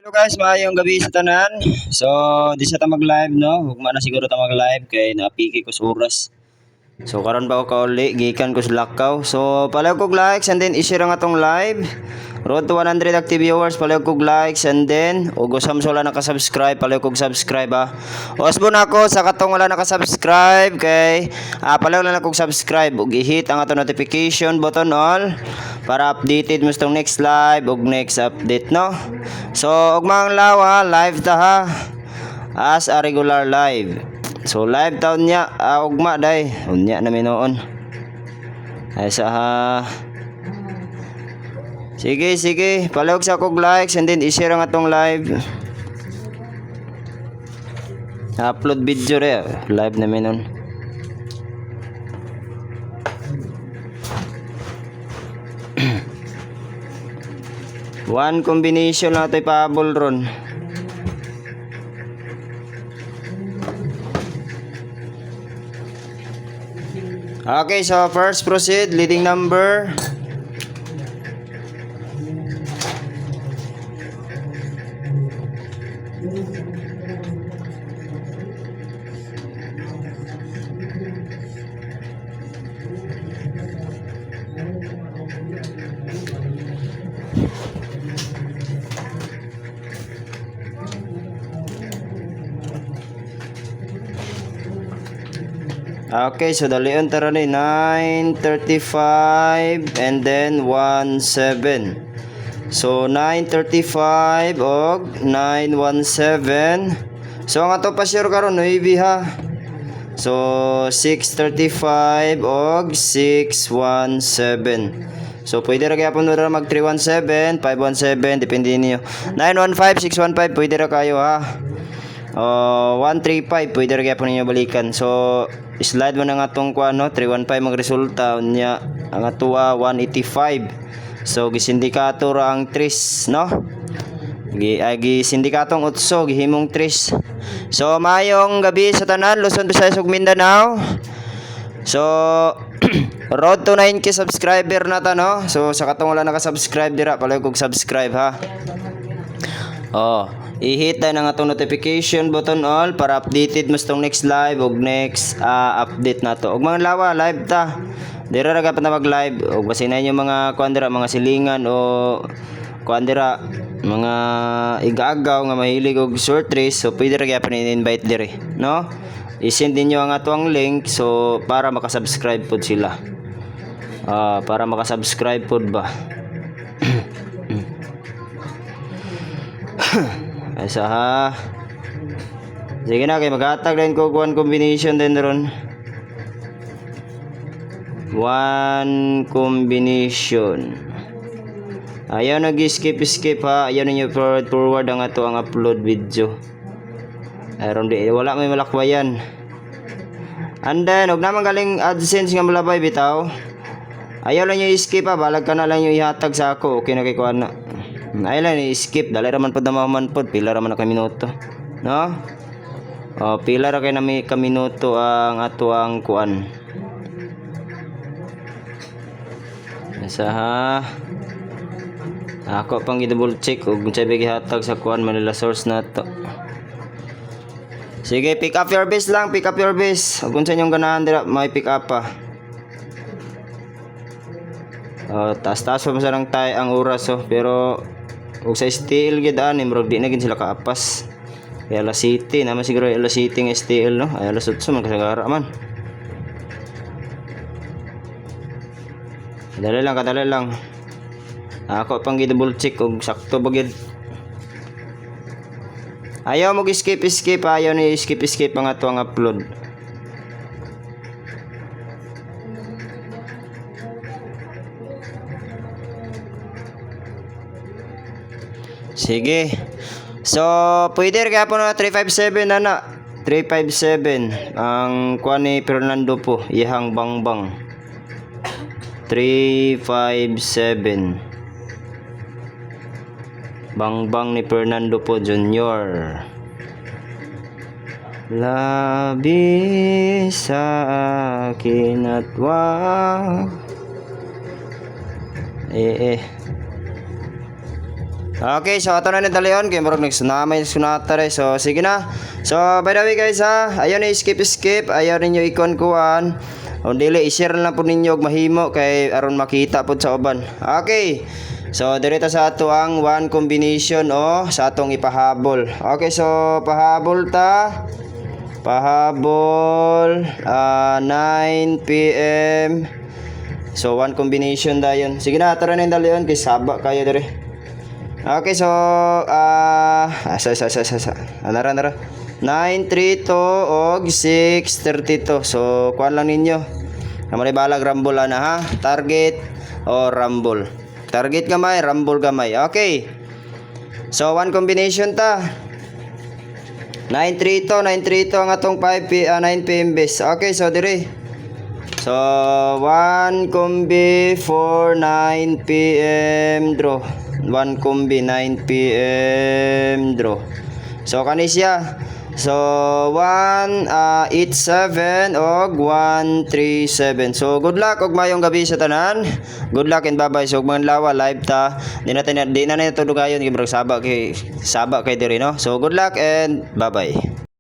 Hello guys, maayong gabi sa tanan. So, di sa ta mag-live no. Hugma na siguro ta mag-live kay napiki ko sa oras. So karon ba ko kauli gikan ko sa Lakaw. So palaw kog likes and then i-share ang atong live. Road to 100 active viewers, palaw kog likes and then ug usam sa wala naka-subscribe, palaw kog subscribe ha. Usbon ako sa katong wala naka-subscribe kay palaw lang kog subscribe ug i-hit ang atong notification button all para updated mo sa next live ug next update no. So ug mga lawa, live ta ha. As a regular live. So live taon niya ugma day unya na minoon ay sa sige palawag sa kog likes and then i-share ang atong live upload video re live na minon one combination na ito'y pahabol ron. Okay, so first proceed, leading number. Okay, so dalion tara ni 935 and then 17. So 935 og 917. So ang ato pa sure karon 9 ha. So 635 og 617. So pwede ra gyapon ra mag 317, 517 depende niyo. 915, 615 pwede ra kayo ha. 135 pwede ra gyapon ninyo balikan. So slide mo na nga tong kuan no 315 magresulta unya ang atuwa 185. So gisindikato ra ang 3 no. Gi sindikatong utso gihimong 3. So mayong gabi sa tanan Luzon, Visayas ug Mindanao. So road to 9k subscriber na ta no. So sa katong wala naka-subscribe dira palay kog subscribe ha. I-hit tayo ng atong notification button all para updated mo sa next live ug next update na to. Ug mga lawa, live ta. Dira ra na mag-live ug basin na yung mga kuandira, mga silingan o kuandira, mga igaagaw nga mahilig og short race. So pwede ra gyapon i-invite dire, no? I-send ninyo ang atong link so para maka-subscribe pod sila. Para maka-subscribe pod ba. Asa ha. Sige na kay maghatag din ko one combination din ron. One combination. Ayaw nag-skip ha. Ayaw ninyo forward ang ato ang upload video. Aron di wala may malakbayan. And then og naman galing AdSense nga malabay bitaw. Ayaw lang nyo i-skip ha. Balag ka na lang nyo ihatag sa ako. Okay na kay kuan na. Ay lang i-skip dali raman pod na man pod pila raman ka minuto no. Pila ra kay na ka minuto ang ato ang kuan sa ha. Ako pang i-double check ug unsay gihatag sa kuan Manila source nato. Sige, pick up your base lang, pick up your base ug unsa inyong ganahan dira may pick up pa. Taas-taas pa masarang tay ang oras pero ug sa STL gid ani murag di na gid sila kaapas. Kaya alas City naman siguro alas City ng STL no. Ay alas 8 man kasagara man. Kadali lang. Ako pang double check kung sakto ba gid. Ayaw mo skip ayaw ni skip ang ato ang upload. Sige. So, pwede rin po na 357 na 357. Ang kuha ni Fernando po. Ihang bangbang. 357. Bangbang ni Fernando po Junior. Labi sa akin at wag Okay, so ato na ni dalion kay murag nagsunamay sunata re. So sige na. So by the way guys ha, ayaw na skip. Ayaw ninyo ikon kuan. O dili i-share lang po ninyo og mahimo kay aron makita pud sa uban. Okay. So direta sa ato ang one combination o sa atong ipahabol. Okay, so pahabol ta. Pahabol 9 PM. So one combination dayon. Sige na ato na ni dalion kay saba kayo dire. Okay, so anara 932 og 632. So kuan lang ninyo. Namay balag rumble na ha. Target o rumble. Target gamay, rumble gamay. Okay. So one combination ta. 932 ang atong 9 PM base. Okay, so dire. So one combi for 9 PM draw. 1 combi 9 PM draw. So kani siya. So 187 og 137. So good luck og mayong gabi sa tanan. Good luck and bye-bye. So mga lawa live ta. Di na ito dugayon kay saba kay dire no. So good luck and bye-bye.